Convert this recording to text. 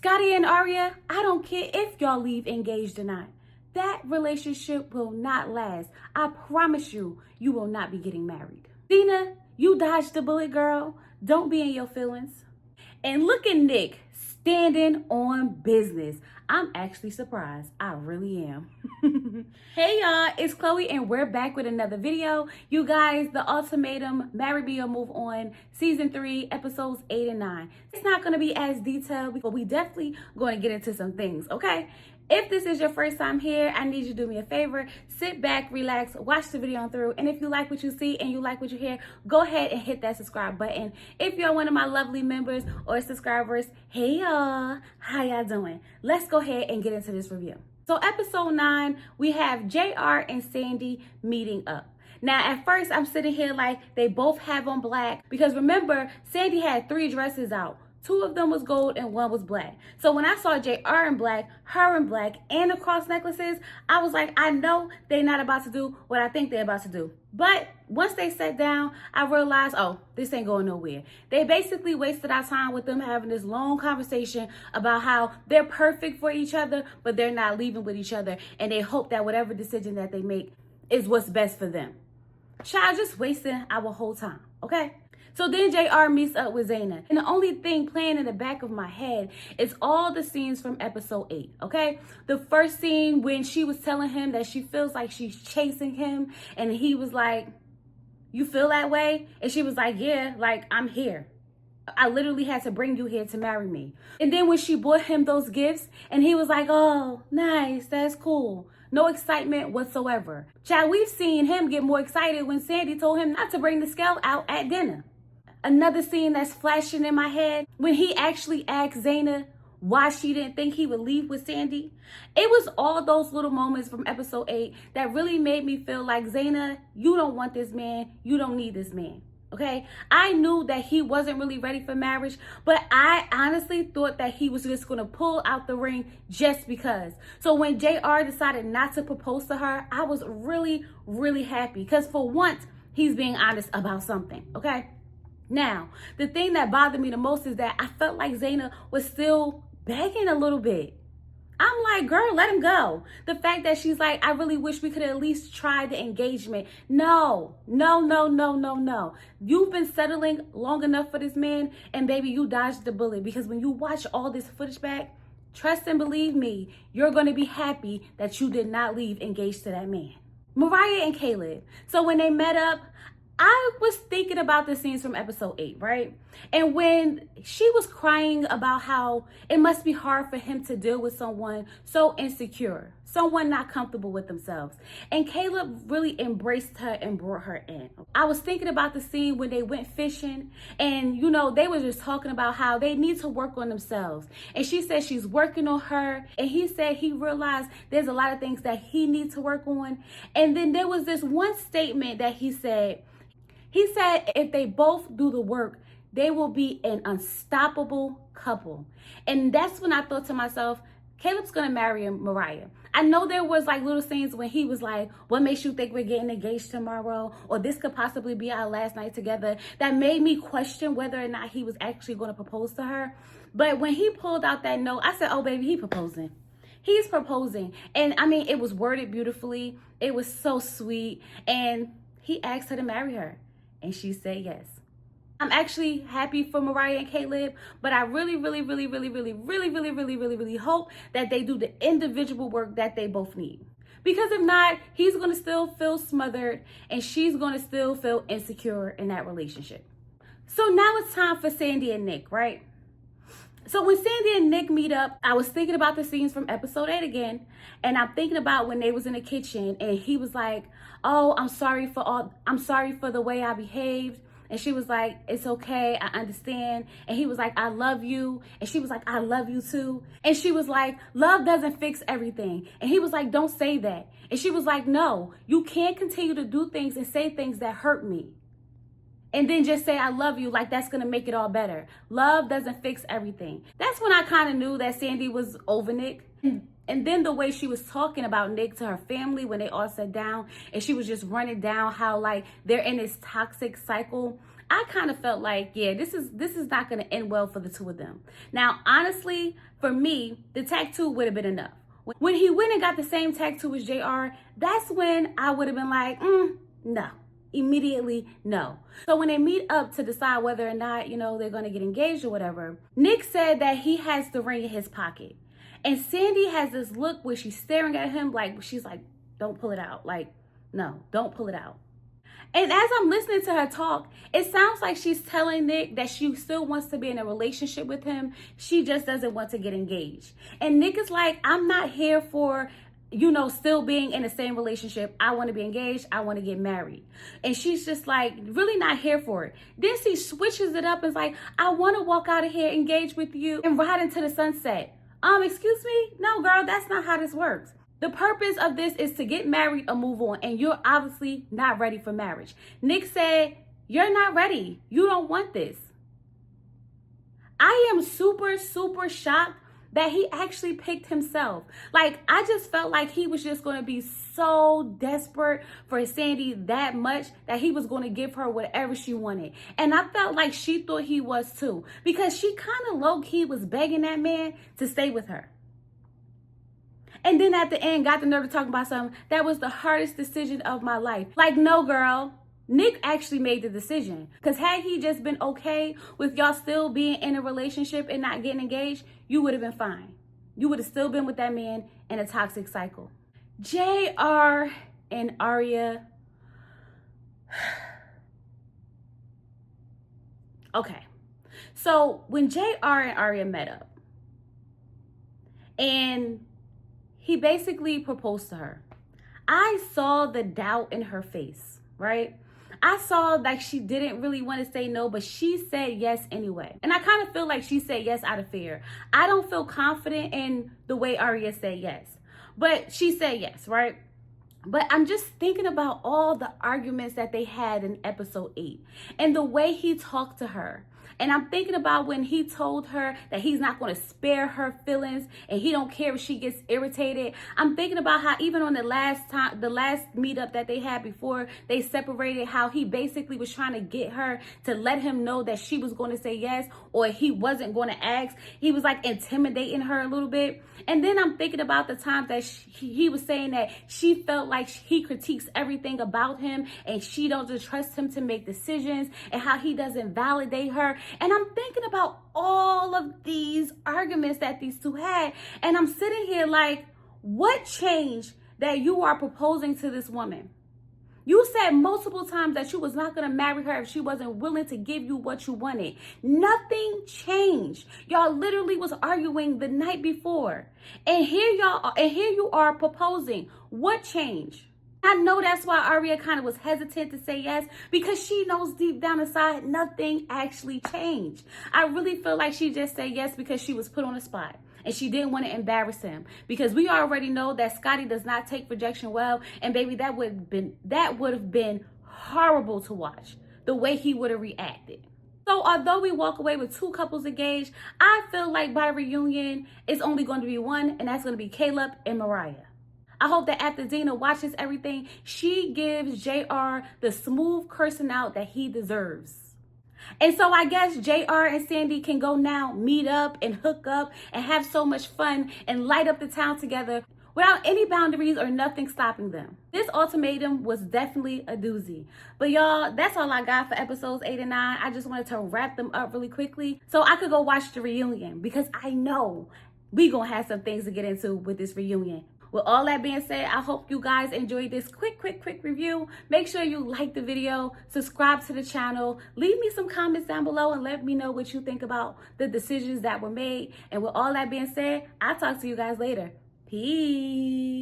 Scotty and Aria, I don't care if y'all leave engaged or not. That relationship will not last. I promise you, you will not be getting married. Dina, you dodged the bullet, girl. Don't be in your feelings. And look at Nick, standing on business. I'm actually surprised. I really am. Hey y'all, it's Chloe and we're back with another video. You guys, The Ultimatum, Marry Me or Move On, Season 3, Episodes 8 and 9. It's not going to be as detailed, but we definitely going to get into some things, okay? If this is your first time here, I need you to do me a favor. Sit back, relax, watch the video on through. And if you like what you see and you like what you hear, go ahead and hit that subscribe button. If you're one of my lovely members or subscribers, hey y'all, how y'all doing? Let's go ahead and get into this review. So episode 9, we have JR and Sandy meeting up. Now, at first, I'm sitting here like they both have on black because remember, Sandy had 3 dresses out. 2 of them was gold and 1 was black. So when I saw JR in black, her in black, and the cross necklaces, I was like, I know they're not about to do what I think they're about to do. But once they sat down, I realized, oh, this ain't going nowhere. They basically wasted our time with them having this long conversation about how they're perfect for each other, but they're not leaving with each other. And they hope that whatever decision that they make is what's best for them. Child, just wasting our whole time, okay? So then JR meets up with Zaina. And the only thing playing in the back of my head is all the scenes from episode 8, okay? The first scene when she was telling him that she feels like she's chasing him. And he was like, you feel that way? And she was like, yeah, like I'm here. I literally had to bring you here to marry me. And then when she bought him those gifts and he was like, oh, nice, that's cool. No excitement whatsoever. Child, we've seen him get more excited when Sandy told him not to bring the scale out at dinner. Another scene that's flashing in my head, when he actually asked Zaina why she didn't think he would leave with Sandy. It was all those little moments from episode 8 that really made me feel like, Zaina, you don't want this man. You don't need this man. Okay, I knew that he wasn't really ready for marriage, but I honestly thought that he was just going to pull out the ring just because. So when JR decided not to propose to her, I was really, really happy because for once, he's being honest about something, okay? Now, the thing that bothered me the most is that I felt like Zaina was still begging a little bit. I'm like, girl, let him go. The fact that she's like, I really wish we could at least try the engagement. No. You've been settling long enough for this man, and baby, you dodged the bullet because when you watch all this footage back, trust and believe me, you're going to be happy that you did not leave engaged to that man. Mariah and Caleb. So when they met up, I was thinking about the scenes from episode 8, right? And when she was crying about how it must be hard for him to deal with someone so insecure, someone not comfortable with themselves. And Caleb really embraced her and brought her in. I was thinking about the scene when they went fishing and, you know, they were just talking about how they need to work on themselves. And she said she's working on her. And he said he realized there's a lot of things that he needs to work on. And then there was this one statement that he said if they both do the work, they will be an unstoppable couple. And that's when I thought to myself, Caleb's gonna marry Mariah. I know there was like little scenes when he was like, what makes you think we're getting engaged tomorrow? Or this could possibly be our last night together. That made me question whether or not he was actually gonna propose to her. But when he pulled out that note, I said, oh baby, he's proposing. He's proposing. And I mean, it was worded beautifully. It was so sweet. And he asked her to marry her. And she said yes. I'm actually happy for Mariah and Caleb, but I really hope that they do the individual work that they both need. Because if not, he's going to still feel smothered and she's going to still feel insecure in that relationship. So now it's time for Sandy and Nick, right? So when Sandy and Nick meet up, I was thinking about the scenes from episode 8 again. And I'm thinking about when they was in the kitchen and he was like, oh, I'm sorry for the way I behaved. And she was like, it's okay, I understand. And he was like, I love you. And she was like, I love you too. And she was like, love doesn't fix everything. And he was like, don't say that. And she was like, no, you can't continue to do things and say things that hurt me. And then just say, I love you, like that's gonna make it all better. Love doesn't fix everything. That's when I kind of knew that Sandy was over Nick. And then the way she was talking about Nick to her family when they all sat down and she was just running down how like they're in this toxic cycle. I kind of felt like, yeah, this is not going to end well for the two of them. Now, honestly, for me, the tattoo would have been enough. When he went and got the same tattoo as JR, that's when I would have been like, no. Immediately, no. So when they meet up to decide whether or not, they're going to get engaged or whatever, Nick said that he has the ring in his pocket. And Sandy has this look where she's staring at him like, she's like, don't pull it out. Like, no, don't pull it out. And as I'm listening to her talk, it sounds like she's telling Nick that she still wants to be in a relationship with him. She just doesn't want to get engaged. And Nick is like, I'm not here for, still being in the same relationship. I want to be engaged. I want to get married. And she's just like, really not here for it. Then she switches it up and is like, I want to walk out of here, engage with you, and ride into the sunset. Excuse me? No, girl, that's not how this works. The purpose of this is to get married or move on, and you're obviously not ready for marriage. Nick said, you're not ready. You don't want this. I am super, super shocked that he actually picked himself. Like, I just felt like he was just going to be so desperate for Sandy that much that he was going to give her whatever she wanted. And I felt like she thought he was too, because she kind of low-key was begging that man to stay with her. And then at the end, got the nerve to talk about something that was the hardest decision of my life. Like, no, girl. Nick actually made the decision. Because had he just been okay with y'all still being in a relationship and not getting engaged, you would have been fine. You would have still been with that man in a toxic cycle. J.R. and Aria. Okay. So when J.R. and Aria met up, and he basically proposed to her, I saw the doubt in her face, right? I saw like she didn't really want to say no, but she said yes anyway. And I kind of feel like she said yes out of fear. I don't feel confident in the way Aria said yes, but she said yes, right? But I'm just thinking about all the arguments that they had in episode 8 and the way he talked to her. And I'm thinking about when he told her that he's not going to spare her feelings and he don't care if she gets irritated. I'm thinking about how even on the last meetup that they had before they separated, how he basically was trying to get her to let him know that she was going to say yes or he wasn't going to ask. He was like intimidating her a little bit. And then I'm thinking about the times that he was saying that she felt like he critiques everything about him and she doesn't trust him to make decisions and how he doesn't validate her. And I'm thinking about all of these arguments that these two had. And I'm sitting here like, what changed that you are proposing to this woman? You said multiple times that you was not going to marry her if she wasn't willing to give you what you wanted. Nothing changed. Y'all literally was arguing the night before. And here you are proposing. What changed? I know that's why Aria kind of was hesitant to say yes, because she knows deep down inside nothing actually changed. I really feel like she just said yes because she was put on the spot and she didn't want to embarrass him, because we already know that Scotty does not take rejection well, and baby, that would have been horrible to watch, the way he would have reacted. So although we walk away with two couples engaged, I feel like by reunion it's only going to be one, and that's going to be Caleb and Mariah. I hope that after Zaina watches everything, she gives JR the smooth cursing out that he deserves. And so I guess JR and Sandy can go now, meet up and hook up and have so much fun and light up the town together without any boundaries or nothing stopping them. This ultimatum was definitely a doozy. But y'all, that's all I got for episodes 8 and 9. I just wanted to wrap them up really quickly so I could go watch the reunion, because I know we gonna have some things to get into with this reunion. With all that being said, I hope you guys enjoyed this quick review. Make sure you like the video, subscribe to the channel, leave me some comments down below and let me know what you think about the decisions that were made. And with all that being said, I'll talk to you guys later. Peace.